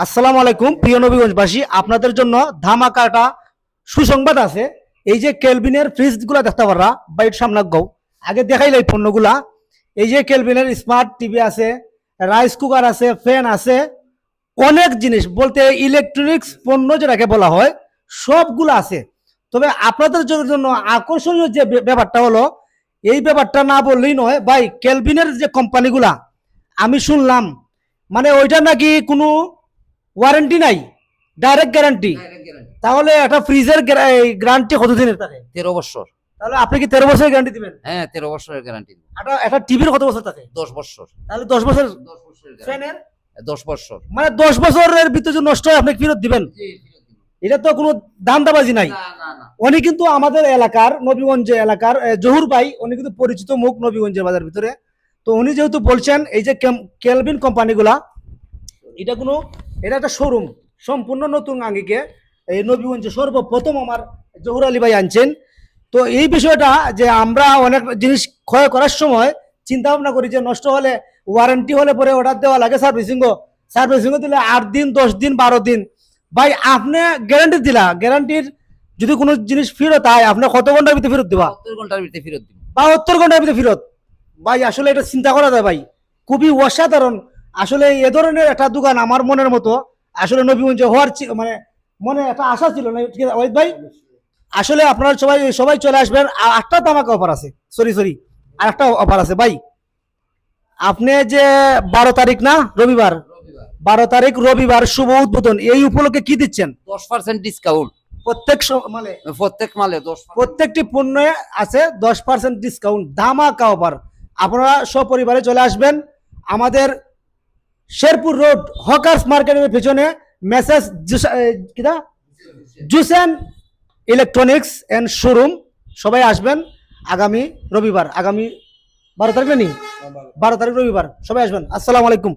আসসালামু আলাইকুম প্রিয় নবীগঞ্জবাসী, আপনাদের জন্য ধামাকাটা সুসংবাদ আছে। এই যে কেলভিনের ফ্রিজগুলো দেখতে পাররা বাইট সামনে গাও আগে দেখাইলে এই পণ্যগুলা। এই যে কেলভিনের স্মার্ট টিভি আছে, রাইস কুকার আছে, ফ্যান আছে, অনেক জিনিস বলতে ইলেকট্রনিক্স পণ্য যেটাকে বলা হয় সবগুলো আছে। তবে আপনাদের জন্য আকর্ষণীয় যে ব্যাপারটা হলো, এই ব্যাপারটা না বললেই নয় ভাই, কেলভিনের যে কোম্পানিগুলা আমি শুনলাম মানে ওইটা নাকি কোনো ওয়ারেন্টি নাই, ডাইরেক্ট গ্যারান্টি। তাহলে একটা ফ্রিজের গ্যারান্টি কতদিনের থাকে? 13 বছর। তাহলে আপনি কি 13 বছরের গ্যারান্টি দিবেন? হ্যাঁ, 13 বছরের গ্যারান্টি। একটা টিভির কত বছর থাকে? 10 বছর। তাহলে 10 বছর। 10 বছরের ফ্যানের 10 বছর। মানে 10 বছরের ভিতরে যদি নষ্ট হয় আপনি ফেরত দিবেন? এটা তো কোনো দান্দাবাজি নাই। উনি কিন্তু আমাদের এলাকার নবীগঞ্জ এলাকার জহুর ভাই, উনি কিন্তু পরিচিত মুখ নবীগঞ্জের বাজার ভিতরে। তো উনি যেহেতু বলছেন এই যে কেলভিন কোম্পানিগুলা, এটা একটা শোরুম সম্পূর্ণ নতুন আঙ্গিকে এই নবীগঞ্জে সর্বপ্রথম আমার জহুর আলী ভাই আনছেন। তো এই বিষয়টা যে আমরা অনেক জিনিস ক্ষয় করার সময় চিন্তা ভাবনা করি যে নষ্ট হলে ওয়ারেন্টি হলে পরে অর্ডার দেওয়া লাগে সার্ভিসিংও দিলে 8 দিন 10 দিন 12 দিন। ভাই আপনি গ্যারান্টি দিলা, গ্যারান্টির যদি কোনো জিনিস ফেরত হয় আপনি কত ঘন্টার ভিতরে ফেরত দিবা? 72 ঘন্টার ভিতরে ফেরত দিব। 72 ঘন্টার ভিতরে ফেরত। ভাই আসলে এটা চিন্তা করা যায় ভাই, খুবই অসাধারণ। আসলে এ ধরনের একটা দোকান আমার মনের মতো আসলে নবীগঞ্জে হওয়ার মানে মনে একটা আশা ছিল না, ঠিক আছে ওয়াহিদ ভাই? আসলে আপনারা সবাই সবাই চলে আসবেন। আর একটা তামাক অফার আছে, সরি আর একটা অফার আছে ভাই। আপনি যে 12 তারিখ না রবিবার, 12 তারিখ রবিবার শুভ উদ্বোধন, এই উপলক্ষে কি দিচ্ছেন? 10% ডিসকাউন্ট মানে প্রত্যেক মালে 10। প্রত্যেকটি পণ্যে আছে 10% ডিসকাউন্ট, ধামাকা অফার। আপনারা সপরিবারে চলে আসবেন আমাদের শেরপুর রোড হকার্স মার্কেটের পেছনে মেসেজ জুসেন ইলেকট্রনিক্স এন্ড শোরুম। সবাই আসবেন আগামী রবিবার, আগামী 12 তারিখ না নি 12 তারিখ রবিবার, সবাই আসবেন। আসসালামু আলাইকুম।